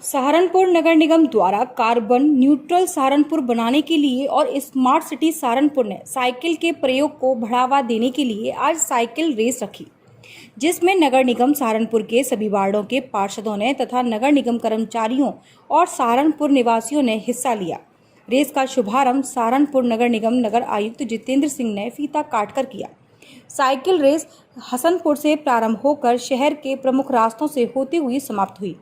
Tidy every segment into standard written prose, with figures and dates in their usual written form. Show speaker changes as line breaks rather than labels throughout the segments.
सहारनपुर नगर निगम द्वारा carbon neutral Saharanpur बनाने के लिए और स्मार्ट सिटी सहारनपुर ने साइकिल के प्रयोग को बढ़ावा देने के लिए आज साइकिल रेस रखी, जिसमें नगर निगम सहारनपुर के सभी वार्डों के पार्षदों ने तथा नगर निगम कर्मचारियों और सहारनपुर निवासियों ने हिस्सा लिया। रेस का शुभारंभ सहारनपुर नगर निगम नगर आयुक्त जितेंद्र सिंह ने फीता काटकर किया। साइकिल रेस हसनपुर से प्रारंभ होकर शहर के प्रमुख रास्तों से होती हुई समाप्त हुई।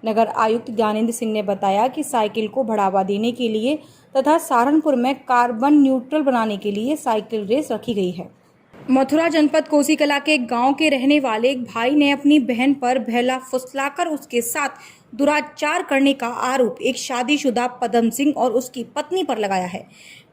नगर आयुक्त ज्ञानेंद्र सिंह ने बताया कि साइकिल को बढ़ावा देने के लिए तथा सहारनपुर में कार्बन न्यूट्रल बनाने के लिए साइकिल रेस रखी गई है। मथुरा जनपद कोसी कला के गांव के रहने वाले एक भाई ने अपनी बहन पर बहला फुसलाकर उसके साथ दुराचार करने का आरोप एक शादीशुदा पदम सिंह और उसकी पत्नी पर लगाया है।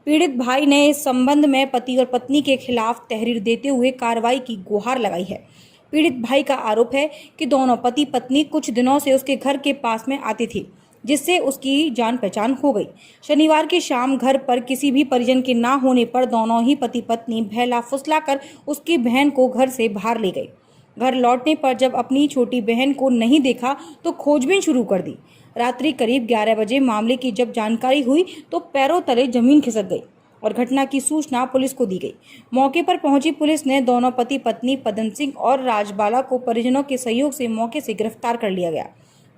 पीड़ित भाई ने इस संबंध में पति और पत्नी के खिलाफ तहरीर देते हुए कार्रवाई की गुहार लगाई है। पीड़ित भाई का आरोप है कि दोनों पति पत्नी कुछ दिनों से उसके घर के पास में आती थी, जिससे उसकी जान पहचान हो गई। शनिवार की शाम घर पर किसी भी परिजन के ना होने पर दोनों ही पति पत्नी बहला फुसलाकर उसकी बहन को घर से बाहर ले गए। घर लौटने पर जब अपनी छोटी बहन को नहीं देखा तो खोजबीन शुरू कर दी। रात्रि करीब 11 बजे मामले की जब जानकारी हुई तो पैरों तले जमीन खिसक गई और घटना की सूचना पुलिस को दी गई। मौके पर पहुंची पुलिस ने दोनों पति पत्नी पदम सिंह और राजबाला को परिजनों के सहयोग से मौके से गिरफ्तार कर लिया गया।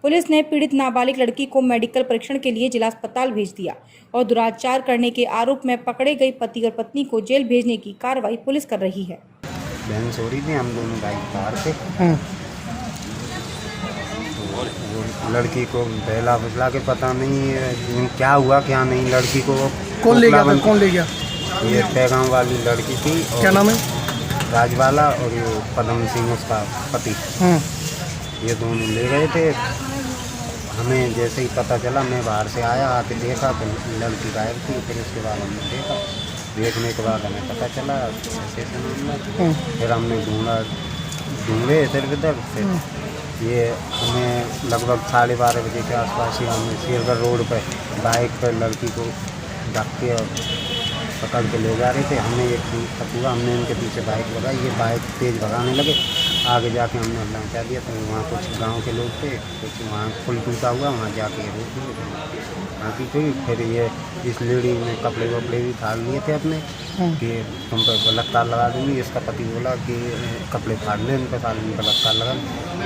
पुलिस ने पीड़ित नाबालिग लड़की को मेडिकल परीक्षण के लिए जिला अस्पताल भेज दिया और दुराचार करने के आरोप में पकड़े गए पति और पत्नी को जेल भेजने की कार्रवाई पुलिस कर रही है।
बहन सो रही थी, हम दोनों बाइक कार थे। वो लड़की को बहला फुसला के पता नहीं क्या हुआ क्या नहीं। लड़की को
कौन ले गया?
ये पैगाम वाली लड़की थी।
क्या नाम है?
राजबाला और ये पदम सिंह उसका पति। ये दोनों ले गए थे। हमें जैसे ही पता चला, मैं बाहर से आया, आके देखा तो लड़की गायब थी। फिर उसके बाद हमने देखने के बाद हमें पता चला ऐसे फिर हमने ढूंढे इधर उधर। फिर ये हमें लगभग 12:30 बजे के आसपास ही हमने शेरगढ़ रोड पर बाइक पर लड़की को रख के और पकड़ के ले जा रहे थे। हमें एक हुआ, हमने इनके पीछे बाइक लगाई। ये बाइक तेज़ भगाने लगे। आगे जाके हमने पहुँचा दिया तो वहाँ कुछ गांव के लोग थे, कुछ वहाँ पुल टूटा हुआ, वहाँ जाके रोक दिए बाकी कोई। फिर ये इस लेडी ने कपड़े वपड़े भी फाड़ लिए थे अपने कि तुम पर बलात्कार लगा दूँगी। इसका पति बोला कि कपड़े फाड़ ले, उन पर बलात्कार लगा।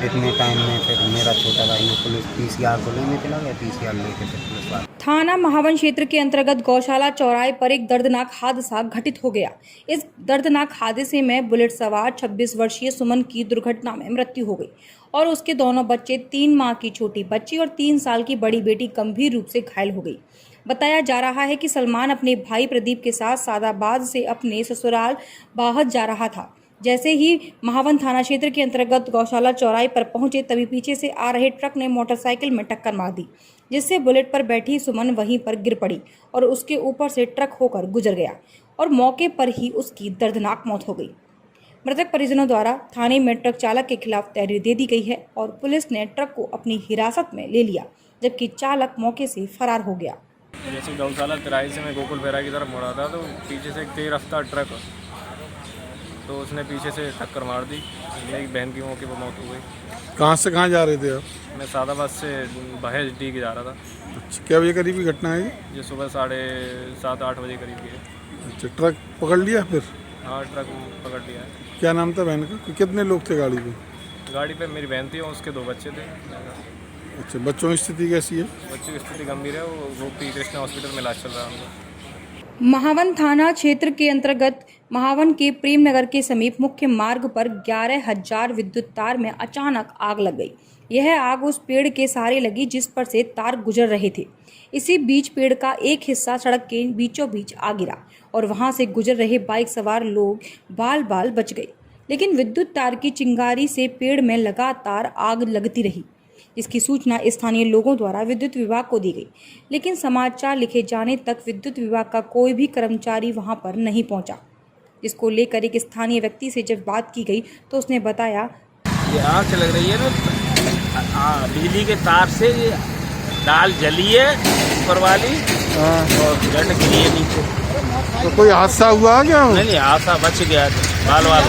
इतने टाइम में फिर मेरा छोटा भाई ने पुलिस PCR को लेने चला गया। PCR लेके फिर पुलिस वाले
थाना महावन क्षेत्र के अंतर्गत गौशाला चौराहे पर एक दर्दनाक हादसा घटित हो गया। इस दर्दनाक हादसे में बुलेट सवार 26 वर्षीय सुमन की दुर्घटना में मृत्यु हो गई और उसके दोनों बच्चे, 3 माह की छोटी बच्ची और 3 साल की बड़ी बेटी गंभीर रूप से घायल हो गई। बताया जा रहा है कि सलमान अपने भाई प्रदीप के साथ सादाबाद से अपने ससुराल बाहर जा रहा था। जैसे ही महावन थाना क्षेत्र के अंतर्गत गौशाला चौराहे पर पहुंचे तभी पीछे से आ रहे ट्रक ने मोटरसाइकिल में टक्कर मार दी, जिससे बुलेट पर बैठी सुमन वहीं पर गिर पड़ी और उसके ऊपर से ट्रक होकर गुजर गया और मौके पर ही उसकी दर्दनाक मौत हो गई। मृतक परिजनों द्वारा थाने में ट्रक चालक के खिलाफ तहरीर दे दी गई है और पुलिस ने ट्रक को अपनी हिरासत में ले लिया, जबकि चालक मौके से फरार हो गया।
जैसे गौशाला तिराही से मैं गोकुल फेरा की तरफ मुड़ा था तो पीछे से एक तेज रफ्तार ट्रक, तो उसने पीछे से टक्कर मार दी। मेरी बहन की मौके पर मौत हो गई।
कहाँ से कहाँ जा रहे थे आप?
मैं सादाबाद से बहेज डी के जा रहा था।
अच्छा, क्या बजे करीब की घटना है
ये सुबह 7:30-8 बजे करीब की है।
अच्छा, ट्रक पकड़ लिया फिर?
हाँ, ट्रक पकड़ लिया है।
क्या नाम था बहन का? कितने लोग थे गाड़ी पे?
गाड़ी पे मेरी बहन थी और उसके 2 बच्चे थे।
अच्छा, बच्चों की स्थिति कैसी है?
बच्चों की स्थिति गंभीर है, वो गोपी कृष्णा हॉस्पिटल में इलाज चल रहा है उनका।
महावन थाना क्षेत्र के अंतर्गत महावन के प्रेम नगर के समीप मुख्य मार्ग पर 11,000 विद्युत तार में अचानक आग लग गई। यह आग उस पेड़ के सहारे लगी जिस पर से तार गुजर रहे थे। इसी बीच पेड़ का एक हिस्सा सड़क के बीचों बीच आ गिरा और वहां से गुजर रहे बाइक सवार लोग बाल बाल बच गए, लेकिन विद्युत तार की चिंगारी से पेड़ में लगातार आग लगती रही, जिसकी सूचना स्थानीय लोगों द्वारा विद्युत विभाग को दी गई, लेकिन समाचार लिखे जाने तक विद्युत विभाग का कोई भी कर्मचारी वहां पर नहीं पहुंचा। जिसको लेकर एक स्थानीय व्यक्ति से जब बात की गई तो उसने बताया,
ये आग से लग रही है ना, बिजली के तार से ये डाल जली है ऊपर वाली और जड़ गिरी है नीचे।
तो कोई हादसा हुआ क्या?
नहीं, हादसा बच गया। बाल वाल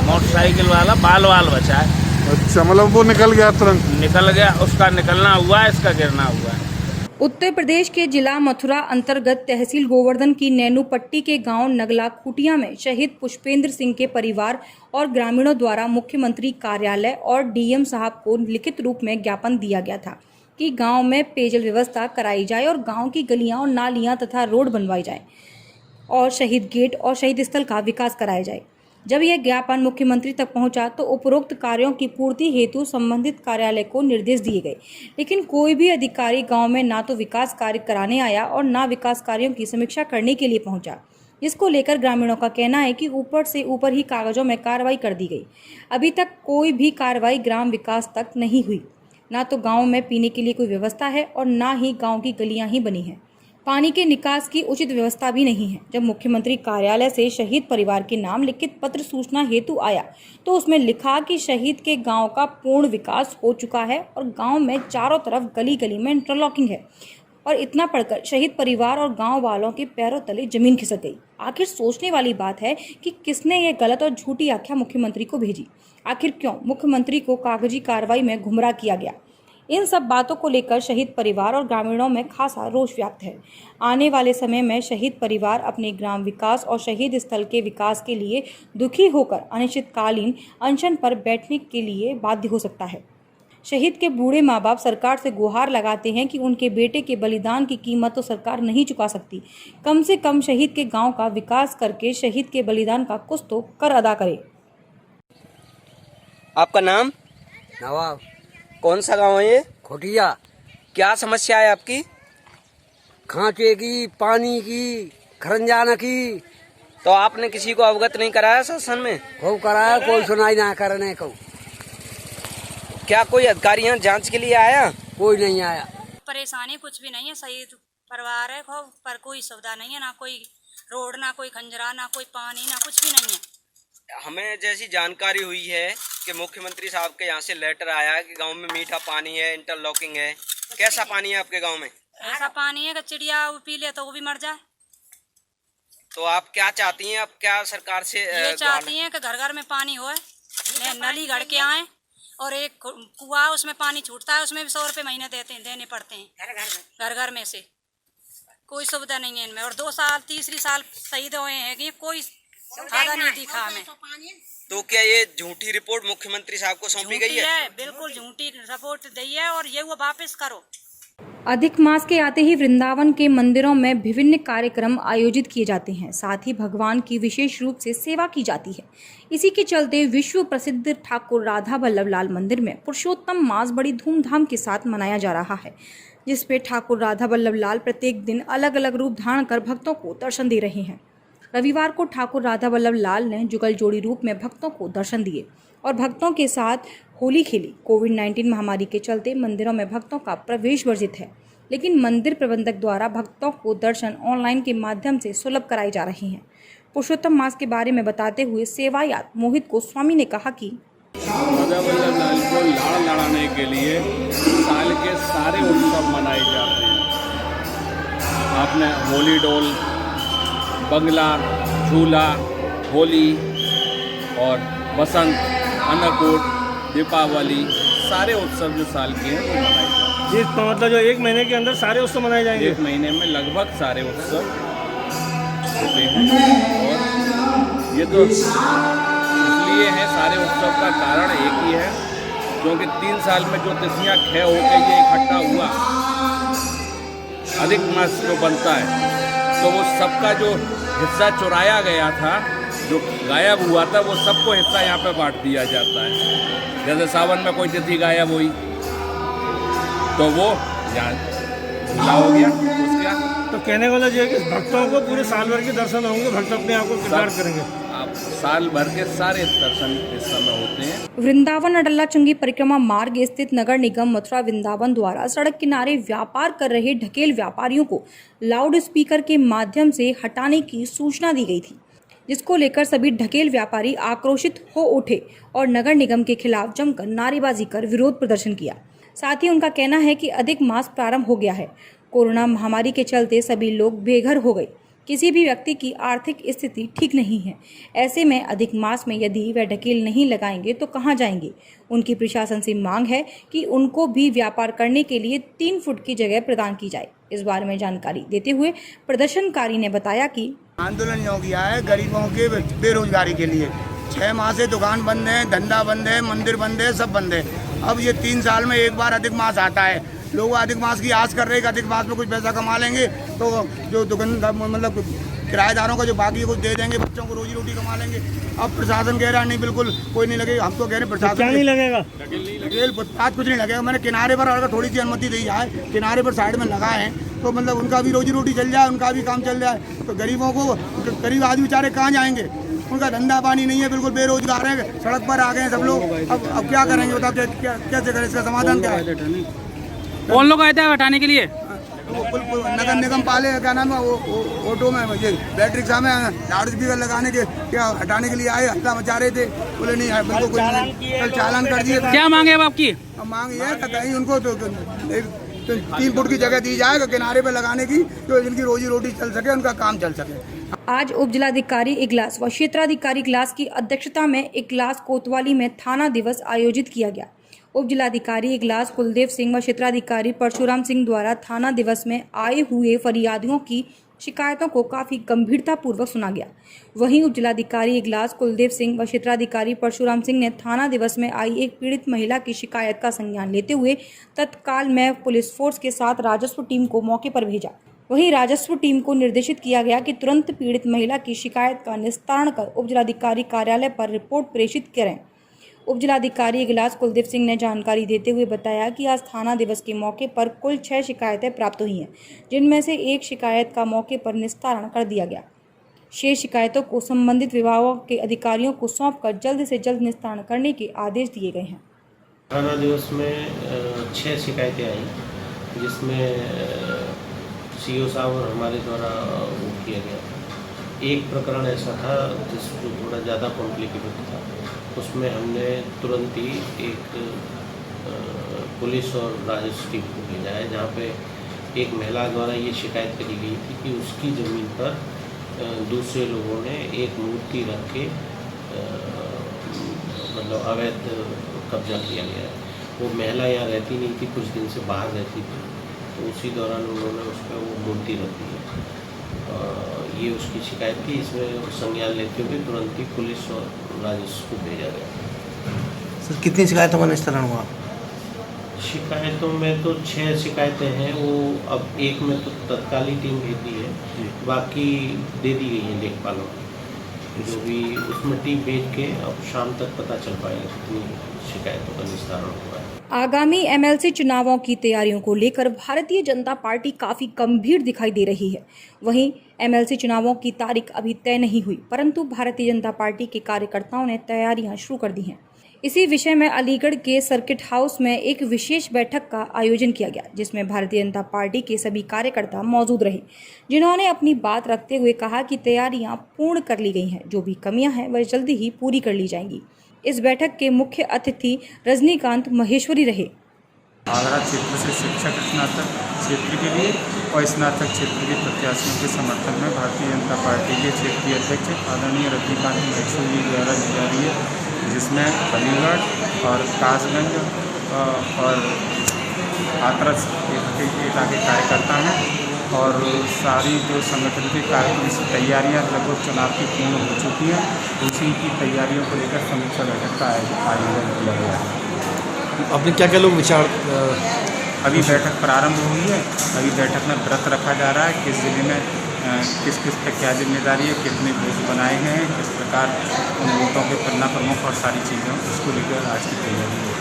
मोटरसाइकिल वाला बाल वाल बचा है।
अच्छा। अच्छा, मतलब वो निकल गया तुरंत।
निकल गया, उसका निकलना हुआ है, इसका गिरना हुआ है।
उत्तर प्रदेश के जिला मथुरा अंतर्गत तहसील गोवर्धन की नैनूपट्टी के गांव नगला खुटिया में शहीद पुष्पेंद्र सिंह के परिवार और ग्रामीणों द्वारा मुख्यमंत्री कार्यालय और डीएम साहब को लिखित रूप में ज्ञापन दिया गया था कि गांव में पेयजल व्यवस्था कराई जाए और गांव की गलियां और नालियां तथा रोड बनवाई जाए और शहीद गेट और शहीद स्थल का विकास कराया जाए। जब यह ज्ञापन मुख्यमंत्री तक पहुंचा तो उपरोक्त कार्यों की पूर्ति हेतु संबंधित कार्यालय को निर्देश दिए गए, लेकिन कोई भी अधिकारी गांव में ना तो विकास कार्य कराने आया और ना विकास कार्यों की समीक्षा करने के लिए पहुंचा, जिसको लेकर ग्रामीणों का कहना है कि ऊपर से ऊपर ही कागजों में कार्रवाई कर दी गई। अभी तक कोई भी कार्रवाई ग्राम विकास तक नहीं हुई। ना तो गाँव में पीने के लिए कोई व्यवस्था है और ना ही गाँव की गलियाँ ही बनी हैं। पानी के निकास की उचित व्यवस्था भी नहीं है। जब मुख्यमंत्री कार्यालय से शहीद परिवार के नाम लिखित पत्र सूचना हेतु आया तो उसमें लिखा कि शहीद के गांव का पूर्ण विकास हो चुका है और गांव में चारों तरफ गली गली में इंटरलॉकिंग है, और इतना पढ़कर शहीद परिवार और गांव वालों के पैरों तले जमीन खिसक गई। आखिर सोचने वाली बात है कि किसने ये गलत और झूठी आख्या मुख्यमंत्री को भेजी। आखिर क्यों मुख्यमंत्री को कागजी कार्रवाई में गुमराह किया गया। इन सब बातों को लेकर शहीद परिवार और ग्रामीणों में खासा रोष व्याप्त है। आने वाले समय में शहीद परिवार अपने ग्राम विकास और शहीद स्थल के विकास के लिए दुखी होकर अनिश्चितकालीन अनशन पर बैठने के लिए बाध्य हो सकता है। शहीद के बूढ़े माँ बाप सरकार से गुहार लगाते हैं कि उनके बेटे के बलिदान की कीमत तो सरकार नहीं चुका सकती, कम से कम शहीद के गाँव का विकास करके शहीद के बलिदान का कुछ तो कर अदा करे।
आपका नाम?
नवाब
कौन सा गांव है ये?
खुटिया।
क्या समस्या है आपकी?
खांचे की, पानी की, खरंजाना की।
तो आपने किसी को अवगत नहीं कराया शासन में?
खूब कराया, कोई सुनाई ना करने को।
क्या कोई अधिकारी यहाँ जांच के लिए आया?
कोई नहीं आया।
परेशानी कुछ भी नहीं है, शहीद परिवार है खूब, पर कोई सुविधा नहीं है, ना कोई रोड, ना कोई खंजरा, ना कोई पानी, ना कुछ भी नहीं है।
हमें जैसी जानकारी हुई है कि मुख्यमंत्री साहब के यहाँ से लेटर आया है कि गांव में मीठा पानी है, इंटरलॉकिंग है। कैसा पानी है आपके गांव में?
ऐसा पानी है कि चिड़िया वो पी ले तो वो भी मर जाए।
तो आप क्या चाहती हैं? आप क्या सरकार से
ये चाहती हैं कि घर घर में पानी हो, नली गढ़ के आए, और एक कुआं उसमें पानी छूटता है, उसमें भी 100 रुपये महीने देने पड़ते हैं घर घर में से। कोई सुविधा नहीं है इनमें, और 2 साल तीसरी साल शहीद हुए हैं कि कोई फायदा नहीं दिखा हमें।
तो क्या ये झूठी रिपोर्ट मुख्यमंत्री साहब को सौंपी गई है?
बिल्कुल झूठी रिपोर्ट दी है, और ये वो वापस करो।
अधिक मास के आते ही वृंदावन के मंदिरों में विभिन्न कार्यक्रम आयोजित किए जाते हैं, साथ ही भगवान की विशेष रूप से सेवा की जाती है। इसी के चलते विश्व प्रसिद्ध ठाकुर राधा वल्लभ लाल मंदिर में पुरुषोत्तम मास बड़ी धूमधाम के साथ मनाया जा रहा है, जिसपे ठाकुर राधा वल्लभ लाल प्रत्येक दिन अलग अलग रूप धारण कर भक्तों को दर्शन दे रहे हैं। रविवार को ठाकुर राधा वल्लभ लाल ने जुगल जोड़ी रूप में भक्तों को दर्शन दिए और भक्तों के साथ होली खेली। कोविड-19 महामारी के चलते मंदिरों में भक्तों का प्रवेश वर्जित है, लेकिन मंदिर प्रबंधक द्वारा भक्तों को दर्शन ऑनलाइन के माध्यम से सुलभ कराए जा रहे हैं। पुरुषोत्तम मास के बारे में बताते हुए सेवायात मोहित गोस्वामी ने कहा कि
राधा वल्लभ लाल को लाड़ लड़ाने के लिए साल के सारे उत्सव मनाए जाते हैं। आपने होली डोल, बंगला, झूला, होली और बसंत, अन्नकूट, दीपावली, सारे उत्सव जो साल के हैं वो मनाए जाते हैं।
जी, मतलब जो 1 महीने के अंदर सारे उत्सव मनाए जाएंगे?
1 महीने में लगभग सारे उत्सव होते हैं। और ये तो इसलिए है, सारे उत्सव का कारण एक ही है, क्योंकि 3 साल में जो तिथियां क्षय होकर ये इकट्ठा हुआ, अधिक मास जो बनता है, तो वो सबका जो हिस्सा चुराया गया था, जो गायब हुआ था, वो सबको हिस्सा यहाँ पे बांट दिया जाता है। जैसे सावन में कोई तिथि गायब हुई तो वो यहाँ हो गया उसका।
तो कहने वाला ये है कि भक्तों को पूरे साल भर के दर्शन होंगे, भक्त अपने आप को किरदार करेंगे।
आप साल भर के सारे दर्शन इस समय होते हैं।
वृंदावन अडल्ला चुंगी परिक्रमा मार्ग स्थित नगर निगम मथुरा वृंदावन द्वारा सड़क किनारे व्यापार कर रहे ढकेल व्यापारियों को लाउड स्पीकर के माध्यम से हटाने की सूचना दी गई थी, जिसको लेकर सभी ढकेल व्यापारी आक्रोशित हो उठे और नगर निगम के खिलाफ जमकर नारेबाजी कर विरोध प्रदर्शन किया। साथ ही उनका कहना है कि अधिक मास प्रारंभ हो गया है। कोरोना महामारी के चलते सभी लोग बेघर हो गए, किसी भी व्यक्ति की आर्थिक स्थिति ठीक नहीं है। ऐसे में अधिक मास में यदि वह ढकेल नहीं लगाएंगे तो कहां जाएंगे। उनकी प्रशासन से मांग है कि उनको भी व्यापार करने के लिए 3 फुट की जगह प्रदान की जाए। इस बारे में जानकारी देते हुए प्रदर्शनकारी ने बताया कि
आंदोलन हो गया है गरीबों के बेरोजगारी के लिए। 6 माह से दुकान बंद है, धंधा बंद है, मंदिर बंद है, सब बंद है। अब ये 3 साल में एक बार अधिक मास आता है। लोग अधिक मास की आस कर रहे हैं कि अधिक मास में कुछ पैसा कमा लेंगे तो जो दुकानदार मतलब किराएदारों का जो बाकी है कुछ दे देंगे, बच्चों को रोजी रोटी कमा लेंगे। अब प्रशासन कह रहा है नहीं बिल्कुल कोई नहीं लगेगा। हम तो कह रहे हैं प्रशासन
क्या नहीं लगेगा,
आज कुछ नहीं लगेगा। मैंने किनारे पर अगर थोड़ी सी अनुमति दी जाए, किनारे पर साइड में लगाए हैं तो मतलब उनका भी रोजी रोटी चल जाए, उनका भी काम चल जाए। तो गरीबों को गरीब आदमी बेचारे कहाँ जाएंगे, उनका धंधा पानी नहीं है, बिल्कुल बेरोजगार है, सड़क पर आ गए हैं सब लोग। अब क्या करेंगे बताओ, कैसे करें, इसका समाधान क्या है?
कौन लोग आए थे हटाने के लिए?
नगर निगम पाले क्या नाम है ऑटो में ये बैटरी रिक्शा में लाउड स्पीकर लगाने के क्या हटाने के लिए आए, हल्ला मचा रहे थे। बोले नहीं बिल्कुल कोई नहीं, कल चालान कर दिए।
क्या मांगे अब आपकी?
मांग ये है कहीं उनको तो 3 फुट की जगह दी जाए किनारे पे लगाने की, जो इनकी रोजी रोटी चल सके, उनका काम चल सके।
आज उप जिलाधिकारी इगलास व क्षेत्राधिकारी इगलास की अध्यक्षता में इगलास कोतवाली में थाना दिवस आयोजित किया गया। उप जिलाधिकारी इगलास कुलदेव सिंह व क्षेत्राधिकारी परशुराम सिंह द्वारा थाना दिवस में आए हुए फरियादियों की शिकायतों को काफ़ी गंभीरतापूर्वक सुना गया। वहीं उप जिलाधिकारी इगलास कुलदेव सिंह व क्षेत्राधिकारी परशुराम सिंह ने थाना दिवस में आई एक पीड़ित महिला की शिकायत का संज्ञान लेते हुए तत्काल में पुलिस फोर्स के साथ राजस्व टीम को मौके पर भेजा। वहीं राजस्व टीम को निर्देशित किया गया कि तुरंत पीड़ित महिला की शिकायत का निस्तारण कर उप जिलाधिकारी कार्यालय पर रिपोर्ट प्रेषित करें। उप जिलाधिकारी इगलास कुलदीप सिंह ने जानकारी देते हुए बताया कि आज थाना दिवस के मौके पर कुल 6 शिकायतें प्राप्त हुई हैं, जिनमें से एक शिकायत का मौके पर निस्तारण कर दिया गया। शेष शिकायतों को संबंधित विभागों के अधिकारियों को सौंपकर जल्द से जल्द निस्तारण करने के आदेश दिए गए हैं।
थाना दिवस में 6 शिकायतें आई, जिसमें सीओ साहब और हमारे द्वारा वो किया गया। एक प्रकरण ऐसा था जिसको थोड़ा ज़्यादा कॉम्प्लिकेटेड था, उसमें हमने तुरंत ही एक पुलिस और राजस्व टीम को भेजा है, जहाँ पे एक महिला द्वारा ये शिकायत करी गई थी कि उसकी ज़मीन पर दूसरे लोगों ने एक मूर्ति रख के मतलब अवैध कब्जा किया गया है। वो महिला यहाँ रहती नहीं थी, कुछ दिन से बाहर रहती थी, तो उसी दौरान उन्होंने उस पर वो मूर्ति रख दी है। ये उसकी शिकायत थी, इसमें संज्ञान लेते हुए तुरंत ही पुलिस और राजस्व को भेजा गया।
सर कितनी शिकायतों का निस्तारण हुआ?
शिकायतों में तो 6 शिकायतें हैं, वो अब एक में तो तत्काल ही टीम भेज दी है, बाकी दे दी गई है लेखपालों को, जो भी उसमें टीम भेज के अब शाम तक पता चल पाएगा कितनी शिकायतों का निस्तारण हुआ है।
आगामी एमएलसी चुनावों की तैयारियों को लेकर भारतीय जनता पार्टी काफ़ी गंभीर दिखाई दे रही है। वहीं एमएलसी चुनावों की तारीख अभी तय नहीं हुई, परंतु भारतीय जनता पार्टी के कार्यकर्ताओं ने तैयारियां शुरू कर दी हैं। इसी विषय में अलीगढ़ के सर्किट हाउस में एक विशेष बैठक का आयोजन किया गया, जिसमें भारतीय जनता पार्टी के सभी कार्यकर्ता मौजूद रहे, जिन्होंने अपनी बात रखते हुए कहा कि तैयारियां पूर्ण कर ली गई हैं, जो भी कमियां हैं वह जल्दी ही पूरी कर ली जाएंगी। इस बैठक के मुख्य अतिथि रजनीकांत महेश्वरी रहे।
आगरा क्षेत्र से शिक्षक स्नातक क्षेत्र के लिए और स्नातक क्षेत्र के प्रत्याशियों के समर्थन में भारतीय जनता पार्टी के क्षेत्रीय अध्यक्ष आदरणीय रजनीकांत महेश्वरी द्वारा दी जा रही है, जिसमें अलीगढ़ और कासगंज और हाथरस एटा के कार्यकर्ता हैं और सारी जो संगठन की तैयारियां लगभग चुनाव की पूर्ण हो चुकी हैं। उसी की तैयारियों को लेकर समीक्षा बैठक का आयोजन किया गया है।
अपने क्या क्या लोग विचार
अभी बैठक प्रारंभ हुई है। अभी बैठक में व्रत रखा जा रहा है, किस जिले में किस किस पर क्या जिम्मेदारी है, कितने बूथ बनाए गए हैं, किस प्रकार उन बूथों के पन्ना प्रमुख और सारी चीज़ें उसको लेकर आज की तैयारी है।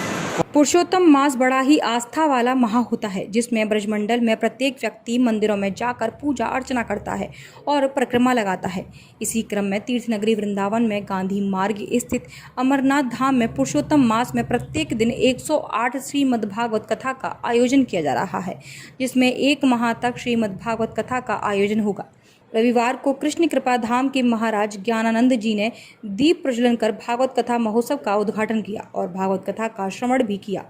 पुरुषोत्तम मास बड़ा ही आस्था वाला माह होता है, जिसमें ब्रजमंडल में प्रत्येक व्यक्ति मंदिरों में जाकर पूजा अर्चना करता है और परिक्रमा लगाता है। इसी क्रम में तीर्थ नगरी वृंदावन में गांधी मार्ग स्थित अमरनाथ धाम में पुरुषोत्तम मास में प्रत्येक दिन 108 श्रीमद्भागवत कथा का आयोजन किया जा रहा है, जिसमें 1 माह तक श्रीमद्भागवत कथा का आयोजन होगा। रविवार को कृष्ण कृपा धाम के महाराज ज्ञानानंद जी ने दीप प्रज्वलन कर भागवत कथा महोत्सव का उद्घाटन किया और भागवत कथा का श्रवण भी किया।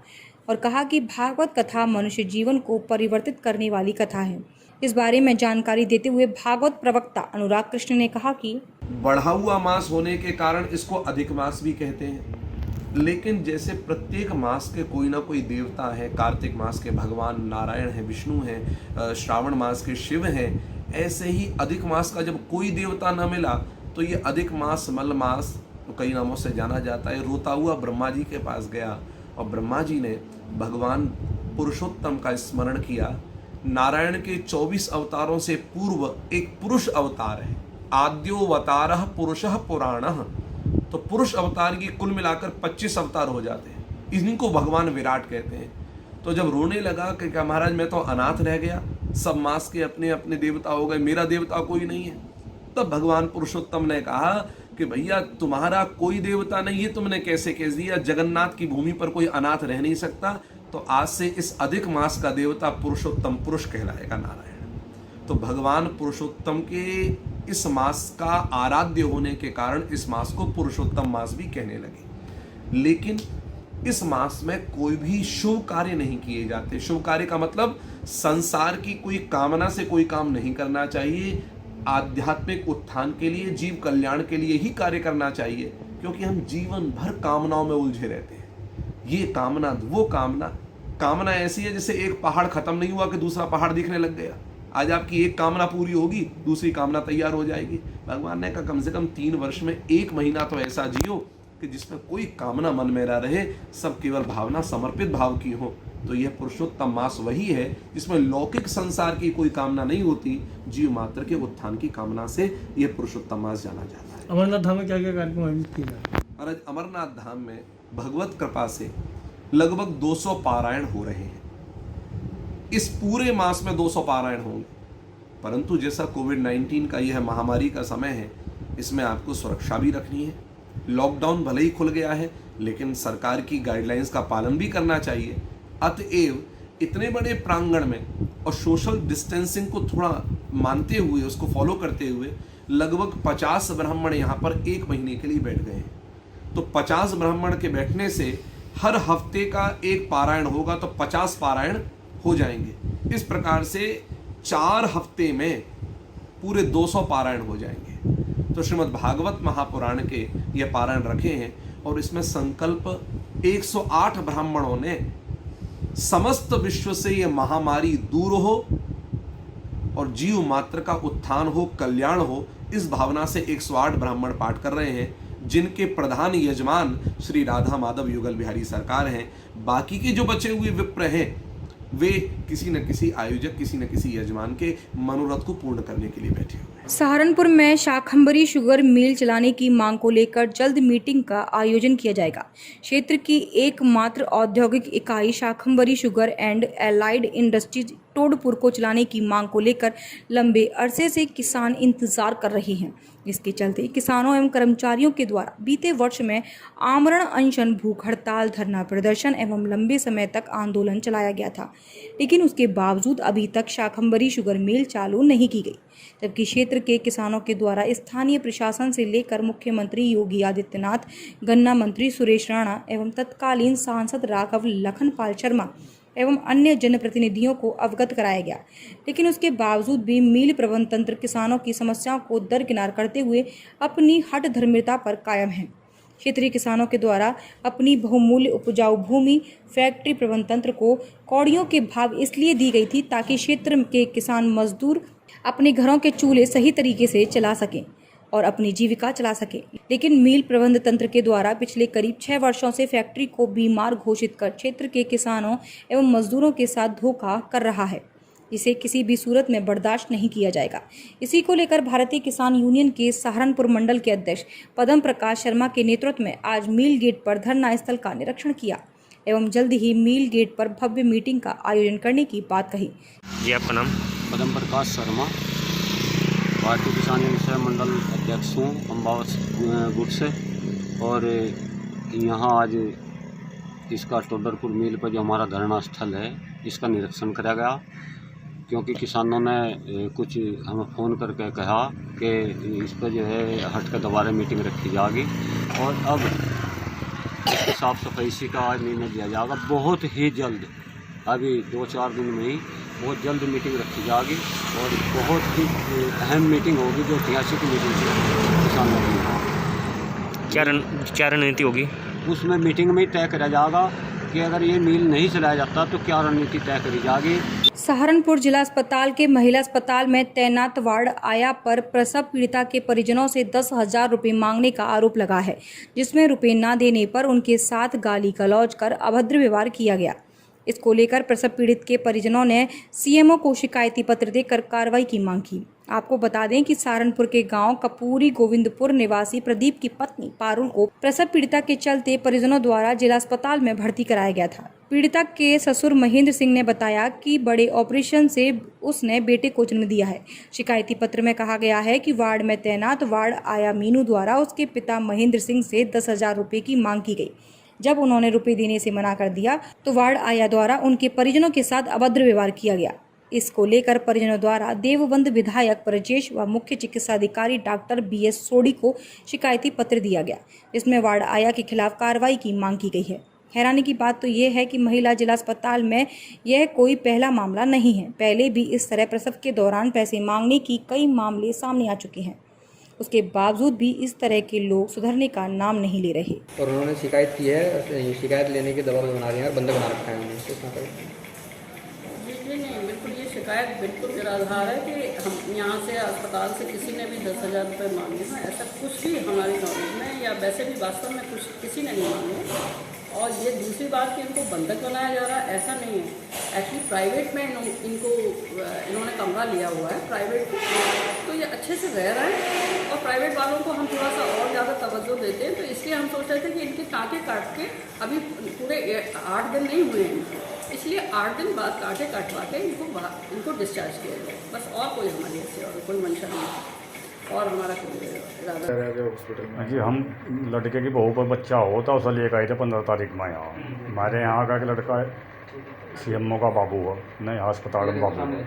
और कहा कि भागवत कथा मनुष्य जीवन को परिवर्तित करने वाली कथा है। इस बारे में जानकारी देते हुए भागवत प्रवक्ता अनुराग कृष्ण ने कहा कि
बढ़ा हुआ मास होने के कारण इसको अधिक मास भी कहते हैं, लेकिन जैसे प्रत्येक मास के कोई ना कोई देवता है, कार्तिक मास के भगवान नारायण है, विष्णु है, श्रावण मास के शिव हैं, ऐसे ही अधिक मास का जब कोई देवता न मिला तो ये अधिक मास मल मास तो कई नामों से जाना जाता है। रोता हुआ ब्रह्मा जी के पास गया और ब्रह्मा जी ने भगवान पुरुषोत्तम का स्मरण किया। नारायण के 24 अवतारों से पूर्व एक पुरुष अवतार है, आद्योवतारः पुरुषः पुराणः। तो पुरुष अवतार की कुल मिलाकर 25 अवतार हो जाते हैं, इन्हीं को भगवान विराट कहते हैं। तो जब रोने लगा कि क्या महाराज मैं तो अनाथ रह गया, सब मास के अपने अपने देवता हो गए, मेरा देवता कोई नहीं है। तब भगवान पुरुषोत्तम ने कहा कि भैया तुम्हारा कोई देवता नहीं है, तुमने कैसे कह दिया, जगन्नाथ की भूमि पर कोई अनाथ रह नहीं सकता। तो आज से इस अधिक मास का देवता पुरुषोत्तम पुरुष कहलाएगा, नारायण। तो भगवान पुरुषोत्तम के इस मास का आराध्य होने के कारण इस मास को पुरुषोत्तम मास भी कहने लगे। लेकिन इस मास में कोई भी शुभ कार्य नहीं किए जाते। शुभ कार्य का मतलब संसार की कोई कामना से कोई काम नहीं करना चाहिए। आध्यात्मिक उत्थान के लिए, जीव कल्याण के लिए ही कार्य करना चाहिए, क्योंकि हम जीवन भर कामनाओं में उलझे रहते हैं। ये कामना वो कामना ऐसी है जैसे एक पहाड़ खत्म नहीं हुआ कि दूसरा पहाड़ दिखने लग गया। आज आपकी एक कामना पूरी होगी, दूसरी कामना तैयार हो जाएगी। भगवान ने कहा कम से कम 3 वर्ष में 1 महीना तो ऐसा जियो कि जिसमें कोई कामना मन में ना रहे, सब केवल भावना समर्पित भाव की हो। तो यह पुरुषोत्तम मास वही है जिसमें लौकिक संसार की कोई कामना नहीं होती, जीव मात्र के उत्थान की कामना से यह पुरुषोत्तम मास जाना जाता है।
अमरनाथ धाम में क्या क्या कार्यक्रम आयोजित किए गए?
और अमरनाथ धाम में भगवत कृपा से लगभग 200 पारायण हो रहे हैं। इस पूरे मास में 200 पारायण होंगे, परंतु जैसा कोविड-19 का यह महामारी का समय है, इसमें आपको सुरक्षा भी रखनी है। लॉकडाउन भले ही खुल गया है, लेकिन सरकार की गाइडलाइंस का पालन भी करना चाहिए। अतएव इतने बड़े प्रांगण में और सोशल डिस्टेंसिंग को थोड़ा मानते हुए, उसको फॉलो करते हुए लगभग 50 ब्राह्मण यहाँ पर 1 महीने के लिए बैठ गए हैं। तो 50 ब्राह्मण के बैठने से हर हफ्ते का 1 पारायण होगा, तो 50 पारायण हो जाएंगे। इस प्रकार से 4 हफ्ते में पूरे 200 पारायण हो जाएंगे। तो श्रीमद् भागवत महापुराण के ये पारायण रखे हैं और इसमें संकल्प 108 ब्राह्मणों ने समस्त विश्व से ये महामारी दूर हो और जीव मात्र का उत्थान हो, कल्याण हो, इस भावना से 108 ब्राह्मण पाठ कर रहे हैं, जिनके प्रधान यजमान श्री राधा माधव युगल बिहारी सरकार हैं। बाकी के जो बचे हुए विप्र हैं वे किसी न किसी आयोजक, किसी न किसी यजमान के मनोरथ को पूर्ण करने के लिए बैठे हुए हैं।
सहारनपुर में शाकंभरी शुगर मिल चलाने की मांग को लेकर जल्द मीटिंग का आयोजन किया जाएगा। क्षेत्र की एकमात्र औद्योगिक इकाई Shakambhari sugar and allied industries Todpur को चलाने की मांग को लेकर लंबे अरसे से किसान इंतजार कर रहे हैं। इसके चलते किसानों एवं कर्मचारियों के द्वारा बीते वर्ष में आमरण अनशन, भूख हड़ताल, धरना प्रदर्शन एवं लंबे समय तक आंदोलन चलाया गया था, लेकिन उसके बावजूद अभी तक शाकंभरी शुगर मिल चालू नहीं की गई। जबकि क्षेत्र के किसानों के द्वारा स्थानीय प्रशासन से लेकर मुख्यमंत्री योगी आदित्यनाथ, गन्ना मंत्री सुरेश राणा एवं तत्कालीन सांसद राघव लखनपाल शर्मा एवं अन्य जनप्रतिनिधियों को अवगत कराया गया, लेकिन उसके बावजूद भी मिल प्रबंधन तंत्र किसानों की समस्याओं को दरकिनार करते हुए अपनी हठ धर्मिता पर कायम है। क्षेत्रीय किसानों के द्वारा अपनी बहुमूल्य उपजाऊ भूमि फैक्ट्री प्रबंधन तंत्र को कौड़ियों के भाव इसलिए दी गई थी ताकि क्षेत्र के किसान मजदूर अपने घरों के चूल्हे सही तरीके से चला सकें और अपनी जीविका चला सके। लेकिन मिल प्रबंध तंत्र के द्वारा पिछले करीब 6 वर्षों से फैक्ट्री को बीमार घोषित कर क्षेत्र के किसानों एवं मजदूरों के साथ धोखा कर रहा है, जिसे किसी भी सूरत में बर्दाश्त नहीं किया जाएगा। इसी को लेकर भारतीय किसान यूनियन के सहारनपुर मंडल के अध्यक्ष पद्म प्रकाश शर्मा के नेतृत्व में आज मिल गेट पर धरना स्थल का निरीक्षण किया एवं जल्द ही मिल गेट पर भव्य मीटिंग का आयोजन करने की बात कही।
जी आपका नाम?
पद्म प्रकाश शर्मा, भारतीय किसान यूनियन मंडल अध्यक्ष हूँ अम्बावस गुट से। और यहाँ आज इसका टोडरपुर मिल पर जो हमारा धरना स्थल है इसका निरीक्षण कराया गया, क्योंकि किसानों ने कुछ हमें फ़ोन करके कहा कि इस पर जो है हट कर दोबारा मीटिंग रखी जाएगी। और अब साफ़ सफाई इसी का आज निर्णय लिया जाएगा बहुत ही जल्द। अभी 2-4 दिन में ही बहुत जल्द मीटिंग रखी जाएगी और बहुत ही अहम मीटिंग होगी जो ऐतिहासिक मीटिंग है किसानों की।
क्या रणनीति होगी?
उसमें मीटिंग में ही तय करा जाएगा कि अगर ये मिल नहीं चलाया जाता तो क्या रणनीति तय करी जाएगी।
सहारनपुर जिला अस्पताल के महिला अस्पताल में तैनात वार्ड आया पर प्रसव पीड़िता के परिजनों से 10,000 रुपये मांगने का आरोप लगा है, जिसमें रुपए न देने पर उनके साथ गाली गलौज कर अभद्र व्यवहार किया गया। इसको लेकर प्रसव पीड़ित के परिजनों ने सीएमओ को शिकायती पत्र देकर कार्रवाई की मांग की। आपको बता दें कि सहारनपुर के गांव कपूरी गोविंदपुर निवासी प्रदीप की पत्नी पारुल को प्रसव पीड़िता के चलते परिजनों द्वारा जिला अस्पताल में भर्ती कराया गया था। पीड़िता के ससुर महेंद्र सिंह ने बताया कि बड़े ऑपरेशन से उसने बेटे को जन्म दिया है। शिकायती पत्र में कहा गया है कि वार्ड में तैनात वार्ड आया मीनू द्वारा उसके पिता महेंद्र सिंह से 10,000 रुपये की मांग की गई। जब उन्होंने रुपए देने से मना कर दिया तो वार्ड आया द्वारा उनके परिजनों के साथ अभद्र व्यवहार किया गया। इसको लेकर परिजनों द्वारा देवबंद विधायक ब्रजेश व मुख्य चिकित्साधिकारी डॉक्टर BS सोडी को शिकायती पत्र दिया गया, जिसमें वार्ड आया के खिलाफ कार्रवाई की मांग की गई है। हैरानी की बात तो ये है कि महिला जिला अस्पताल में यह कोई पहला मामला नहीं है। पहले भी इस तरह प्रसव के दौरान पैसे मांगने की कई मामले सामने आ चुके हैं। उसके बावजूद भी इस तरह के लोग सुधरने का नाम नहीं ले रहे।
और उन्होंने शिकायत की है, शिकायत लेने के दबाव बना रहे हैं और बंद बना रखा है उन्होंने।
नहीं, बिल्कुल ये शिकायत बिल्कुल निराधार है कि हम यहाँ से अस्पताल से किसी ने भी 10,000 रुपये मांगे हैं, ऐसा कुछ भी हमारी नॉलेज में या वैसे भी वास्तव में कुछ किसी ने नहीं मांगे। और ये दूसरी बात कि इनको बंधक बनाया जा रहा है, ऐसा नहीं है। एक्चुअली प्राइवेट में इन्होंने कमरा लिया हुआ है प्राइवेट में, तो ये अच्छे से रह रहे हैं और प्राइवेट वालों को हम थोड़ा सा और ज़्यादा तवज्जो देते हैं। तो इसलिए हम सोच रहे थे कि इनके टाँके काट के अभी पूरे 8 दिन नहीं हुए हैं, इसलिए 8 दिन बाद कांटे कटवा के इनको डिस्चार्ज किया जाए, बस। और कोई हमारी ऐसी और कोई मंशा नहीं है और हमारा कोई इरादा
जी। हम लड़के की बहू पर बच्चा हो तो उसे लेकर आए थे 15 तारीख में यहाँ। हमारे यहाँ का एक लड़का है CMO का बाबू है, नहीं अस्पताल में बाबू है।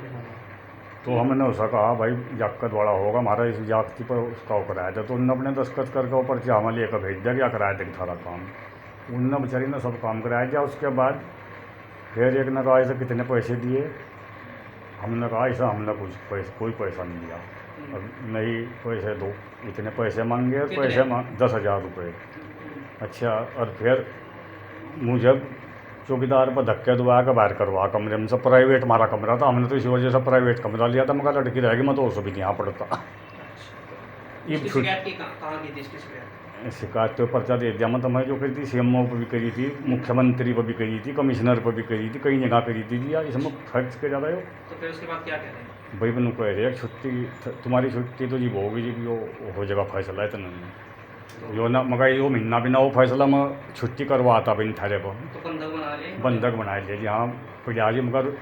तो हमने उसका कहा भाई जागत वाला होगा हमारा इस जागती पर उसका वो कराया था। तो उनने अपने दस्तखत करके ऊपर चावल लेकर भेज दिया, क्या कराया था सारा काम। उनने बेचारी ने सब काम कराया गया। उसके बाद फिर एक ने कहा ऐसे कितने पैसे दिए, हमने कहा ऐसा हमने कोई पैसा नहीं दिया। अब नहीं पैसे दो, इतने पैसे मांगे, पैसे 10,000 रुपये। अच्छा, और फिर मुझे चौकीदार पर धक्के दबा के बाहर करवा कमरे में से। प्राइवेट हमारा कमरा था, हमने तो इसी वजह से प्राइवेट कमरा लिया था। मगर लड़की रहेगी मैं तो उसको भी यहाँ पड़ता। शिकायत तो पर्चा दे दिया। मतलब मैं जो करी थी CMO पर भी करी थी, मुख्यमंत्री पर भी करी थी, कमिश्नर पर भी करी थी, कई जगह करी थी। यार इसमें खर्च के ज़्यादा हो।
तो फिर उसके बाद क्या कह रहे हैं?
भाई बनो कह रहे छुट्टी तुम्हारी छुट्टी तो जी होगी जी, वो हो जाएगा फैसला है। तो नहीं जो ना मगर यो महीना बिना वो फैसला में छुट्टी करवाता बिन थारे पर
तो
बंधक बना लिया जी। हाँ पड़ा जी, मगर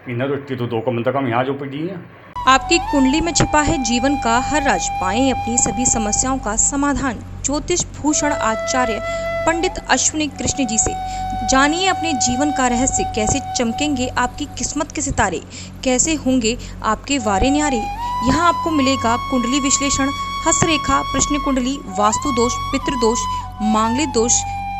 इन्हें छुट्टी तो 2 कम तक हम यहाँ जो पड़ी हैं।
आपकी कुंडली में छिपा है जीवन का हर राज। पाएं अपनी सभी समस्याओं का समाधान ज्योतिष भूषण आचार्य पंडित अश्विनी कृष्ण जी से। जानिए अपने जीवन का रहस्य, कैसे चमकेंगे आपकी किस्मत के सितारे, कैसे होंगे आपके वारे न्यारे। यहाँ आपको मिलेगा कुंडली विश्लेषण, हस्तरेखा, प्रश्न कुंडली, वास्तु दोष, पितृदोष, मांगलिक दोष,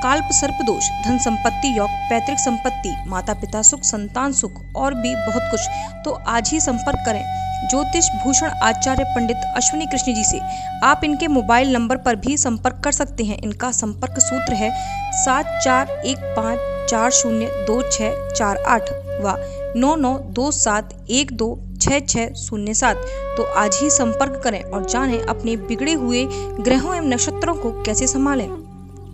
काल्प सर्प दोष, धन संपत्ति योग, पैतृक संपत्ति, माता पिता सुख, संतान सुख और भी बहुत कुछ। तो आज ही संपर्क करें ज्योतिष भूषण आचार्य पंडित अश्विनी कृष्ण जी से। आप इनके मोबाइल नंबर पर भी संपर्क कर सकते हैं। इनका संपर्क सूत्र है 7415402648 व 9927126607। तो आज ही संपर्क करें और जानें अपने बिगड़े हुए ग्रहों एवं नक्षत्रों को कैसे संभालें।